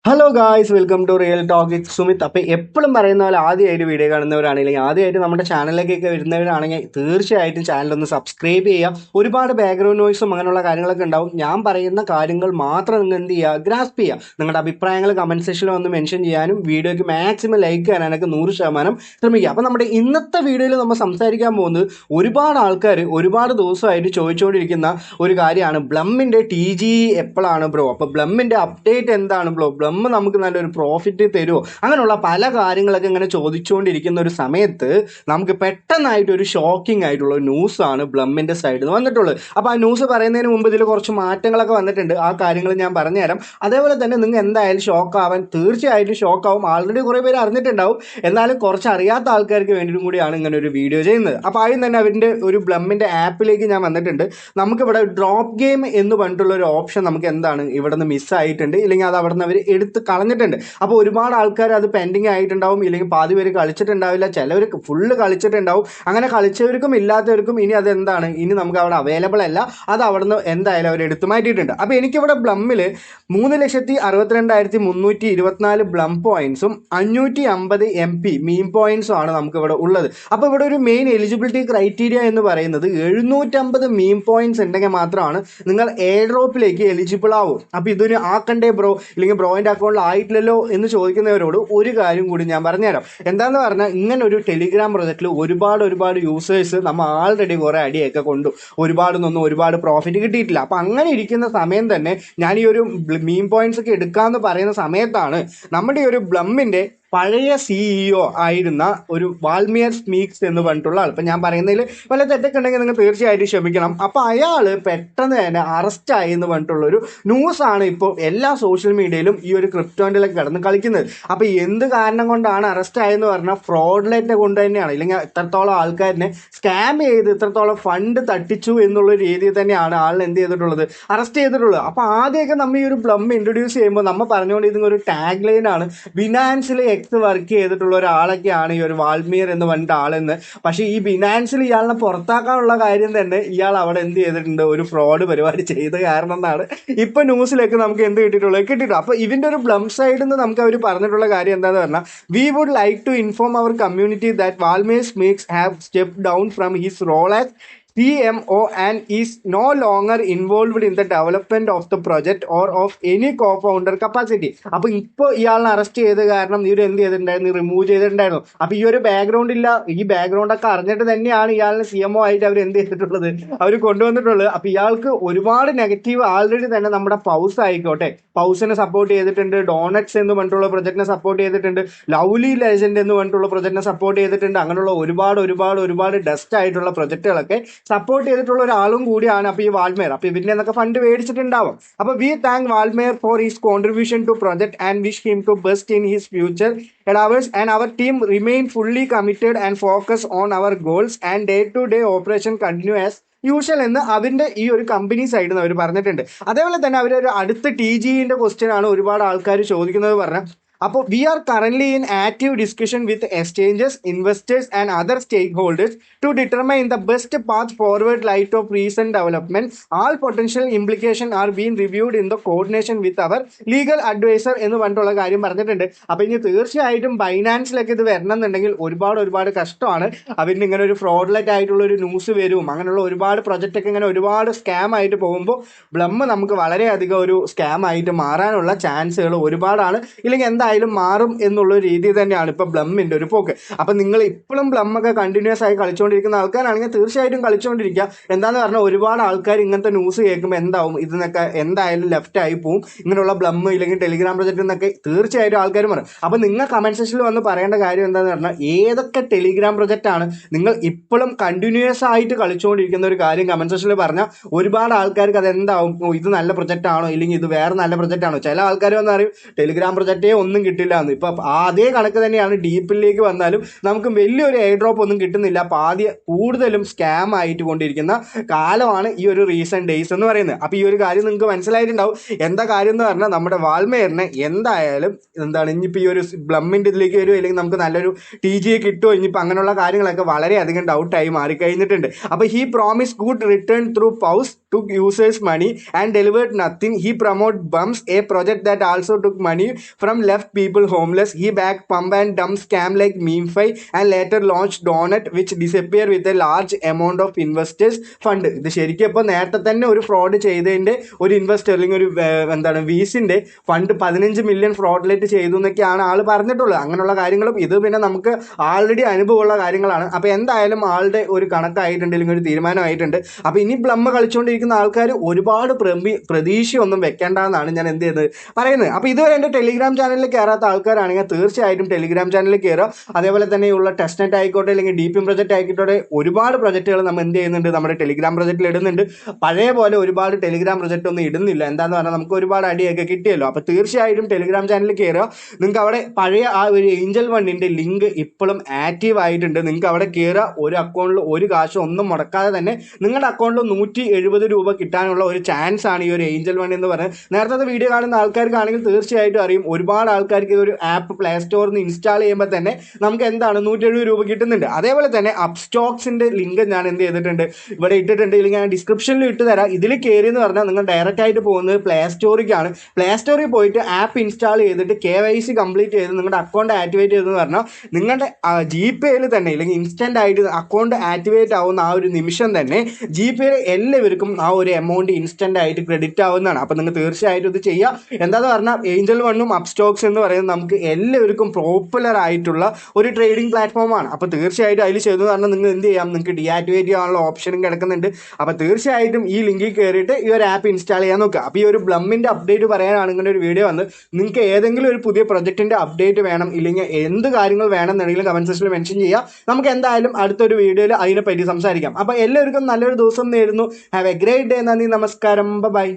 Hello guys, welcome to real talk with Sumit. അപ്പോൾ എപ്പോഴും പറയുന്ന പോലെ ആദ്യമായിട്ട് വീഡിയോ കാണുന്നവരാണെങ്കിൽ ആദ്യമായിട്ട് നമ്മുടെ ചാനലിലേക്കൊക്കെ വരുന്നവരാണെങ്കിൽ തീർച്ചയായിട്ടും ചാനലൊന്ന് സബ്സ്ക്രൈബ് ചെയ്യുക. ഒരുപാട് ബാക്ക്ഗ്രൗണ്ട് നോയ്സും അങ്ങനെയുള്ള കാര്യങ്ങളൊക്കെ ഉണ്ടാവും. ഞാൻ പറയുന്ന കാര്യങ്ങൾ മാത്രം നിങ്ങൾ എന്ത് ചെയ്യുക, ഗ്രാസ്പ് ചെയ്യുക. നിങ്ങളുടെ അഭിപ്രായങ്ങൾ കമൻറ്റ് സെക്ഷനിൽ ഒന്ന് മെൻഷൻ ചെയ്യാനും വീഡിയോയ്ക്ക് മാക്സിമം ലൈക്ക് ചെയ്യാനൊക്കെ 100% ശ്രമിക്കുക. അപ്പോൾ നമ്മുടെ ഇന്നത്തെ വീഡിയോയിൽ നമ്മൾ സംസാരിക്കാൻ പോകുന്നത് ഒരുപാട് ആൾക്കാർ ഒരുപാട് ദിവസമായിട്ട് ചോദിച്ചുകൊണ്ടിരിക്കുന്ന ഒരു കാര്യമാണ്. ബ്ലമ്മിൻ്റെ TGE എപ്പോഴാണ് ബ്രോ? അപ്പോൾ ബ്ലമ്മിൻ്റെ അപ്ഡേറ്റ് എന്താണ് ബ്രോ? നമുക്ക് നല്ലൊരു പ്രോഫിറ്റ് തരുമോ? അങ്ങനെയുള്ള പല കാര്യങ്ങളൊക്കെ ഇങ്ങനെ ചോദിച്ചുകൊണ്ടിരിക്കുന്ന ഒരു സമയത്ത് നമുക്ക് പെട്ടെന്നായിട്ട് ഒരു ഷോക്കിംഗ് ആയിട്ടുള്ള ന്യൂസാണ് ബ്ലമ്മിൻ്റെ സൈഡിൽ നിന്ന് വന്നിട്ടുള്ളത്. അപ്പോൾ ആ ന്യൂസ് പറയുന്നതിന് മുമ്പ് ഇതിൽ കുറച്ച് മാറ്റങ്ങളൊക്കെ വന്നിട്ടുണ്ട്. ആ കാര്യങ്ങൾ ഞാൻ പറഞ്ഞുതരാം. അതേപോലെ തന്നെ നിങ്ങൾ എന്തായാലും ഷോക്കാവാൻ തീർച്ചയായിട്ടും ഷോക്കാവും. ആൾറെഡി കുറേ പേര് അറിഞ്ഞിട്ടുണ്ടാവും. എന്നാലും കുറച്ച് അറിയാത്ത ആൾക്കാർക്ക് വേണ്ടിയിട്ടും കൂടിയാണ് ഇങ്ങനെ ഒരു വീഡിയോ ചെയ്യുന്നത്. അപ്പോൾ ആദ്യം തന്നെ അവരുടെ ഒരു ബ്ലമ്മിൻ്റെ ആപ്പിലേക്ക് ഞാൻ വന്നിട്ടുണ്ട്. നമുക്കിവിടെ ഡ്രോപ്പ് ഗെയിം എന്ന് പറഞ്ഞിട്ടുള്ള ഒരു ഓപ്ഷൻ നമുക്ക് എന്താണ് ഇവിടെ നിന്ന് മിസ്സായിട്ടുണ്ട്, ഇല്ലെങ്കിൽ അത് അവിടെ നിന്ന് അവർ എടുത്ത് കളഞ്ഞിട്ടുണ്ട്. അപ്പോൾ ഒരുപാട് ആൾക്കാർ അത് പെൻഡിങ് ആയിട്ടുണ്ടാവും, ഇല്ലെങ്കിൽ പാതി പേര് കളിച്ചിട്ടുണ്ടാവില്ല, ചിലവർ ഫുള്ള് കളിച്ചിട്ടുണ്ടാവും. അങ്ങനെ കളിച്ചവർക്കും ഇല്ലാത്തവർക്കും ഇനി അതെന്താണ്, ഇനി നമുക്ക് അവിടെ അവൈലബിൾ അല്ല. അത് അവിടെ നിന്ന് എന്തായാലും അവർ എടുത്തു മാറ്റിയിട്ടുണ്ട്. അപ്പോൾ എനിക്കിവിടെ ബ്ലമ്മിൽ 3,62,324 ബ്ലം പോയിന്റ്സും 550 MP മീം പോയിന്റ്സും ആണ് നമുക്കിവിടെ ഉള്ളത്. അപ്പോൾ ഇവിടെ ഒരു മെയിൻ എലിജിബിലിറ്റി ക്രൈറ്റീരിയ എന്ന് പറയുന്നത് 750 മീം പോയിന്റ്സ് ഉണ്ടെങ്കിൽ മാത്രമാണ് നിങ്ങൾ എയർ ഡ്രോപ്പിലേക്ക് എലിജിബിൾ ആവും. അപ്പോൾ ഇതൊരു ആക്കണ്ടേ ബ്രോ, ഇല്ലെങ്കിൽ ബ്രോയിൻ്റെ അക്കൗണ്ടിൽ ആയിട്ടില്ലല്ലോ എന്ന് ചോദിക്കുന്നവരോട് ഒരു കാര്യം കൂടി ഞാൻ പറഞ്ഞുതരാം. എന്താന്ന് പറഞ്ഞാൽ ഇങ്ങനെ ഒരു ടെലിഗ്രാം പ്രൊജക്റ്റിൽ ഒരുപാട് യൂസേഴ്സ് നമ്മൾ ആൾറെഡി കുറേ അടിയൊക്കെ കൊണ്ടു, ഒരുപാട് പ്രോഫിറ്റ് കിട്ടിയിട്ടില്ല. അപ്പം അങ്ങനെ ഇരിക്കുന്ന സമയം തന്നെ ഞാൻ ഈ ഒരു മീം പോയിന്റ്സ് ഒക്കെ എടുക്കാമെന്ന് പറയുന്ന സമയത്താണ് നമ്മുടെ ഈ ഒരു ബ്ലമ്മിൻ്റെ പഴയ CEO ആയിരുന്ന ഒരു വാൾമിയർ സ്മീക്സ് എന്ന് പറഞ്ഞിട്ടുള്ള ആൾ, ഇപ്പം ഞാൻ പറയുന്നതിൽ വല്ല തെറ്റൊക്കെ ഉണ്ടെങ്കിൽ നിങ്ങൾ തീർച്ചയായിട്ടും ക്ഷമിക്കണം. അപ്പോൾ അയാൾ പെട്ടെന്ന് തന്നെ അറസ്റ്റായി എന്ന് പറഞ്ഞിട്ടുള്ളൊരു ന്യൂസാണ് ഇപ്പോൾ എല്ലാ സോഷ്യൽ മീഡിയയിലും ഈ ഒരു ക്രിപ്റ്റോൻ്റെലൊക്കെ കിടന്ന് കളിക്കുന്നത്. അപ്പോൾ എന്ത് കാരണം കൊണ്ടാണ് അറസ്റ്റ് ആയെന്ന് പറഞ്ഞാൽ ഫ്രോഡ്ലെറ്റ് കൊണ്ട് തന്നെയാണ്, ഇല്ലെങ്കിൽ ഇത്രത്തോളം ആൾക്കാരിനെ സ്കാം ചെയ്ത് ഇത്രത്തോളം ഫണ്ട് തട്ടിച്ചു എന്നുള്ള രീതിയിൽ തന്നെയാണ് ആളിനെ എന്ത് ചെയ്തിട്ടുള്ളത്, അറസ്റ്റ് ചെയ്തിട്ടുള്ളത്. അപ്പോൾ ആദ്യമൊക്കെ നമ്മൾ ഈ ഒരു ബ്ലം ഇൻട്രൊഡ്യൂസ് ചെയ്യുമ്പോൾ നമ്മൾ പറഞ്ഞുകൊണ്ടിരുന്ന ഒരു ടാഗ് ലൈനാണ് ബിനാൻസിൽ വർക്ക് ചെയ്തിട്ടുള്ള ഒരാളൊക്കെയാണ് ഈ ഒരു വാൾമിയർ എന്ന് പറഞ്ഞിട്ട് ആളെന്ന്. പക്ഷേ ഈ ബിനാൻസിൽ ഇയാളിനെ പുറത്താക്കാനുള്ള കാര്യം തന്നെ ഇയാൾ അവിടെ എന്ത് ചെയ്തിട്ടുണ്ട്, ഒരു ഫ്രോഡ് പരിപാടി ചെയ്ത കാരണം എന്നാണ് ഇപ്പൊ ന്യൂസിലേക്ക് നമുക്ക് എന്ത് കിട്ടിയിട്ടുള്ളത്. അപ്പോൾ ഇതിന്റെ ഒരു ബ്ലം സൈഡിൽ നിന്ന് നമുക്ക് അവർ പറഞ്ഞിട്ടുള്ള കാര്യം എന്താണെന്ന് പറഞ്ഞാൽ, we would like to inform our community that Walmyr Smeeks have step down from his role as CMO and is no longer involved in the development of the project or of any co-founder capacity. അപ്പോൾ ഇപ്പോൾ ഇയാളിനെ arrest ചെയ്ത് കാരണം ഇവർ എന്ത് ചെയ്തിട്ടുണ്ടായിരുന്നു, remove ചെയ്തിട്ടുണ്ടായിരുന്നു. അപ്പോൾ ഈ ഒരു ബാക്ക്ഗ്രൗണ്ട് ഇല്ല, ഈ ബാക്ക്ഗ്രൗണ്ട് ഒക്കെ അറിഞ്ഞിട്ട് തന്നെയാണ് ഇയാളിനെ CMO ആയിട്ട് അവർ എന്ത് ചെയ്തിട്ടുള്ളത്, അവർ കൊണ്ടുവന്നിട്ടുള്ളത്. അപ്പോൾ ഇയാൾക്ക് ഒരുപാട് നെഗറ്റീവ് ആൾറെഡി തന്നെ നമ്മുടെ പൗസ് ആയിക്കോട്ടെ, പൗസിനെ സപ്പോർട്ട് ചെയ്തിട്ടുണ്ട്, ഡോണറ്റ്സ് എന്ന് പറഞ്ഞിട്ടുള്ള പ്രൊജക്റ്റിനെ സപ്പോർട്ട് ചെയ്തിട്ടുണ്ട്, ലവ്ലി ലെജൻഡ് എന്ന് പറഞ്ഞിട്ടുള്ള പ്രൊജക്റ്റിനെ സപ്പോർട്ട് ചെയ്തിട്ടുണ്ട്. അങ്ങനെയുള്ള ഒരുപാട് ഡസ്റ്റ് ആയിട്ടുള്ള പ്രൊജക്റ്റുകളൊക്കെ സപ്പോർട്ട് ചെയ്തിട്ടുള്ള ഒരാളും കൂടിയാണ് അപ്പോൾ ഈ വാൾമേർ. അപ്പോൾ ഇവരിൽ നിന്നൊക്കെ ഫണ്ട് മേടിച്ചിട്ടുണ്ടാവും. അപ്പോൾ we thank Walmyr for his contribution to project and wish him to best in his future endeavors, and our team remain fully committed and focused on our goals and day-to-day operation continue as usual എന്ന് അതിൻ്റെ ഈ ഒരു company സൈഡിൽ നിന്ന് അവർ പറഞ്ഞിട്ടുണ്ട്. അതേപോലെ തന്നെ അവരൊരു അടുത്ത TGEൻ്റെ ക്വസ്റ്റ്യൻ ആണ് ഒരുപാട് ആൾക്കാർ ചോദിക്കുന്നത് പറഞ്ഞാൽ, അപ്പോൾ we are currently in active discussion with exchanges, investors and other stakeholders to determine the best path forward light of recent development. All potential implication are been reviewed in the coordination with our legal advisor എന്ന് പറഞ്ഞിട്ടുള്ള കാര്യം പറഞ്ഞിട്ടുണ്ട്. അപ്പോൾ ഇനി തീർച്ചയായിട്ടും ബൈനാൻസിലൊക്കെ ഇത് വരണമെന്നുണ്ടെങ്കിൽ ഒരുപാട് കഷ്ടമാണ്. അവരിന് ഇങ്ങനെ ഒരു ഫ്രോഡ്ലെറ്റ് ആയിട്ടുള്ള ഒരു ന്യൂസ് വരും. അങ്ങനെയുള്ള ഒരുപാട് പ്രൊജക്റ്റൊക്കെ ഇങ്ങനെ ഒരുപാട് സ്കാം ആയിട്ട് പോകുമ്പോൾ ബ്ലം നമുക്ക് വളരെയധികം ഒരു സ്കാം ആയിട്ട് മാറാനുള്ള ചാൻസുകൾ ഒരുപാടാണ്, ഇല്ലെങ്കിൽ എന്തായാലും മാറും എന്നുള്ള രീതി തന്നെയാണ് ഇപ്പോൾ ബ്ലമ്മിൻ്റെ ഒരു പോക്ക്. അപ്പം നിങ്ങൾ ഇപ്പോഴും ബ്ലമ്മൊക്കെ കണ്ടിന്യൂസ് ആയി കളിച്ചുകൊണ്ടിരിക്കുന്ന ആൾക്കാരാണെങ്കിൽ തീർച്ചയായിട്ടും കളിച്ചുകൊണ്ടിരിക്കുക. എന്താന്ന് പറഞ്ഞാൽ ഒരുപാട് ആൾക്കാർ ഇങ്ങനത്തെ ന്യൂസ് കേൾക്കുമ്പോൾ എന്താവും, ഇതിനൊക്കെ എന്തായാലും ലെഫ്റ്റ് ആയി പോവും. ഇങ്ങനെയുള്ള ബ്ലം ഇല്ലെങ്കിൽ ടെലിഗ്രാം പ്രൊജക്റ്റിൽ നിന്നൊക്കെ തീർച്ചയായിട്ടും ആൾക്കാർ പറയും. അപ്പം നിങ്ങൾ കമൻറ്റ് സെക്ഷനിൽ വന്ന് പറയേണ്ട കാര്യം എന്താണെന്ന് പറഞ്ഞാൽ, ഏതൊക്കെ ടെലിഗ്രാം പ്രൊജക്റ്റാണ് നിങ്ങൾ ഇപ്പോഴും കണ്ടിന്യൂസ് ആയിട്ട് കളിച്ചുകൊണ്ടിരിക്കുന്ന ഒരു കാര്യം കമൻറ്റ് സെക്ഷനിൽ പറഞ്ഞാൽ ഒരുപാട് ആൾക്കാർക്ക് അതെന്താവും, ഇത് നല്ല പ്രൊജക്റ്റാണോ ഇല്ലെങ്കിൽ ഇത് വേറെ നല്ല പ്രൊജക്റ്റാണോ. ചില ആൾക്കാർ വന്ന് അറിയും ടെലിഗ്രാം പ്രൊജക്റ്റേ ഒന്നും കിട്ടില്ല എന്ന്. ഇപ്പം അതേ കണക്ക് തന്നെയാണ് ഡീപ്പിലേക്ക് വന്നാലും നമുക്ക് വലിയൊരു എയർ ഡ്രോപ്പ് ഒന്നും കിട്ടുന്നില്ല. അപ്പോൾ കൂടുതലും സ്കാം ആയിട്ട് കൊണ്ടിരിക്കുന്ന കാലമാണ് ഈ ഒരു റീസെൻറ്റ് ഡേയ്സ് എന്ന് പറയുന്നത്. അപ്പോൾ ഈ ഒരു കാര്യം നിങ്ങൾക്ക് മനസ്സിലായിട്ടുണ്ടാവും. എന്താ കാര്യം എന്ന് പറഞ്ഞാൽ, നമ്മുടെ വാൾമേറിനെ എന്തായാലും ഇനിയിപ്പോൾ ഈ ഒരു ബ്ലമ്മിൻ്റെ ഇതിലേക്ക് വരുമോ അല്ലെങ്കിൽ നമുക്ക് നല്ലൊരു TGE കിട്ടുമോ, ഇനിയിപ്പോൾ അങ്ങനെയുള്ള കാര്യങ്ങളൊക്കെ വളരെയധികം ഡൗട്ടായി മാറിക്കഴിഞ്ഞിട്ടുണ്ട്. അപ്പോൾ he promise good return through pause took users' money and delivered nothing. He promoted Bums, a project that also took money from left people homeless. He backed pump and dump scam like MemeFi and later launched Donut, which disappeared with a large amount of investors' fund. ഇത് ശരിക്കും ഇപ്പോൾ നേരത്തെ തന്നെ ഒരു fraud ചെയ്തതിൻ്റെ ഒരു investor അല്ലെങ്കിൽ ഒരു എന്താണ് വീസിൻ്റെ ഫണ്ട് 15 മില്യൺ ഫ്രോഡിലേറ്റ് ചെയ്തു എന്നൊക്കെയാണ് ആൾ പറഞ്ഞിട്ടുള്ളത്. അങ്ങനെയുള്ള കാര്യങ്ങളും ഇത് പിന്നെ നമുക്ക് ആൾറെഡി അനുഭവമുള്ള കാര്യങ്ങളാണ്. അപ്പോൾ എന്തായാലും ആളുടെ ഒരു കണക്കായിട്ടുണ്ട്, അല്ലെങ്കിൽ ഒരു തീരുമാനമായിട്ടുണ്ട്. അപ്പോൾ ഇനി ബ്ലം കളിച്ചുകൊണ്ടിരിക്കുന്ന ആൾക്കാർ ഒരുപാട് പ്രതീക്ഷയൊന്നും വെക്കേണ്ടെന്നാണ് ഞാൻ എന്ത് ചെയ്യുന്നത് പറയുന്നത്. അപ്പോൾ ഇതുവരെ എൻ്റെ ടെലിഗ്രാം ചാനലിൽ കയറാത്ത ആൾക്കാരാണെങ്കിൽ തീർച്ചയായിട്ടും ടെലിഗ്രാം ചാനലിൽ കയറുക. അതേപോലെ തന്നെയുള്ള ടെസ്റ്റ് നെറ്റ് ആയിക്കോട്ടെ അല്ലെങ്കിൽ DPM പ്രൊജക്റ്റ് ആയിക്കോട്ടെ, ഒരുപാട് പ്രൊജക്റ്റുകൾ നമ്മൾ എന്ത് ചെയ്യുന്നുണ്ട്, നമ്മുടെ ടെലിഗ്രാം പ്രൊജക്റ്റിൽ ഇടുന്നുണ്ട്. പഴയ പോലെ ഒരുപാട് ടെലിഗ്രാം പ്രൊജക്റ്റ് ഒന്നും ഇടുന്നില്ല. എന്താണെന്ന് പറഞ്ഞാൽ നമുക്ക് ഒരുപാട് അടിയൊക്കെ കിട്ടിയല്ലോ. അപ്പോൾ തീർച്ചയായിട്ടും ടെലിഗ്രാം ചാനലിൽ കയറുക. നിങ്ങൾക്ക് അവിടെ പഴയ ആ ഒരു ഏഞ്ചൽ വണ്ണിൻ്റെ ലിങ്ക് ഇപ്പോഴും ആക്റ്റീവ് ആയിട്ടുണ്ട്. നിങ്ങൾക്ക് അവിടെ കയറുക. ഒരു അക്കൗണ്ടിൽ ഒരു കാശ് ഒന്നും മുടക്കാതെ തന്നെ നിങ്ങളുടെ അക്കൗണ്ടിൽ 170 രൂപ കിട്ടാനുള്ള ഒരു ചാൻസ് ആണ് ഈ ഒരു ഏഞ്ചൽ വൺ എന്ന് പറയുന്നത്. നേരത്തെ വീഡിയോ കാണുന്ന ആൾക്കാർക്കാണെങ്കിൽ തീർച്ചയായിട്ടും അറിയും, ഒരുപാട് ആൾക്കാർക്ക് ഒരു ആപ്പ് പ്ലേ സ്റ്റോറിൽ നിന്ന് ഇൻസ്റ്റാൾ ചെയ്യുമ്പോൾ തന്നെ നമുക്ക് എന്താണ് 170 രൂപ കിട്ടുന്നുണ്ട്. അതേപോലെ തന്നെ അപ്സ്റ്റോക്സിൻ്റെ ലിങ്ക് ഞാൻ എന്ത് ചെയ്തിട്ടുണ്ട്, ഇവിടെ ഇട്ടിട്ടുണ്ട്. ഇല്ലെങ്കിൽ ഞാൻ ഡിസ്ക്രിപ്ഷനിൽ ഇട്ട് തരാം. ഇതിൽ കയറി എന്ന് പറഞ്ഞാൽ നിങ്ങൾ ഡയറക്റ്റ് ആയിട്ട് പോകുന്നത് പ്ലേ സ്റ്റോറിലേക്കാണ്. പ്ലേ സ്റ്റോറിൽ പോയിട്ട് ആപ്പ് ഇൻസ്റ്റാൾ ചെയ്തിട്ട് KYC കംപ്ലീറ്റ് ചെയ്ത് നിങ്ങളുടെ അക്കൗണ്ട് ആക്ടിവേറ്റ് ചെയ്തെന്ന് പറഞ്ഞാൽ നിങ്ങളുടെ GPayയിൽ തന്നെ അല്ലെങ്കിൽ ഇൻസ്റ്റൻ്റ് ആയിട്ട് അക്കൗണ്ട് ആക്ടിവേറ്റ് ആവുന്ന ആ ഒരു നിമിഷം തന്നെ GPayയിൽ എല്ലാവർക്കും ആ ഒരു എമൗണ്ട് ഇൻസ്റ്റൻ്റ് ആയിട്ട് ക്രെഡിറ്റ് ആവുന്നതാണ്. അപ്പോൾ നിങ്ങൾ തീർച്ചയായിട്ടും ഇത് ചെയ്യുക. എന്താണെന്ന് പറഞ്ഞാൽ ഏഞ്ചൽ വണ്ണും അപ്സ്റ്റോക്സ് എന്ന് പറയുന്നത് നമുക്ക് എല്ലാവർക്കും പോപ്പുലർ ആയിട്ടുള്ള ഒരു ട്രേഡിംഗ് പ്ലാറ്റ്ഫോമാണ്. അപ്പോൾ തീർച്ചയായിട്ടും അതിൽ ചെയ്തെന്ന് പറഞ്ഞാൽ നിങ്ങൾ എന്ത് ചെയ്യാം, നിങ്ങൾക്ക് ഡീആക്ടിവേറ്റ് ചെയ്യാനുള്ള ഓപ്ഷനും കിടക്കുന്നുണ്ട്. അപ്പോൾ തീർച്ചയായിട്ടും ഈ ലിങ്കിൽ കയറിയിട്ട് ഈ ഒരു ആപ്പ് ഇൻസ്റ്റാൾ ചെയ്യാൻ നോക്കുക. അപ്പോൾ ഈ ഒരു ബ്ലമ്മിൻ്റെ അപ്ഡേറ്റ് പറയാനാണ് ഇങ്ങനെ ഒരു വീഡിയോ വന്ന്. നിങ്ങൾക്ക് ഏതെങ്കിലും ഒരു പുതിയ പ്രൊജക്റ്റിൻ്റെ അപ്ഡേറ്റ് വേണം, ഇല്ലെങ്കിൽ എന്ത് കാര്യങ്ങൾ വേണമെന്നുണ്ടെങ്കിലും കമൻറ്റ് സെക്ഷനിൽ മെൻഷൻ ചെയ്യുക. നമുക്ക് എന്തായാലും അടുത്തൊരു വീഡിയോയിൽ അതിനെപ്പറ്റി സംസാരിക്കാം. അപ്പോൾ എല്ലാവർക്കും നല്ലൊരു ദിവസം നേരുന്നു. Have A great day. നന്ദി, നമസ്കാരം, ബൈ.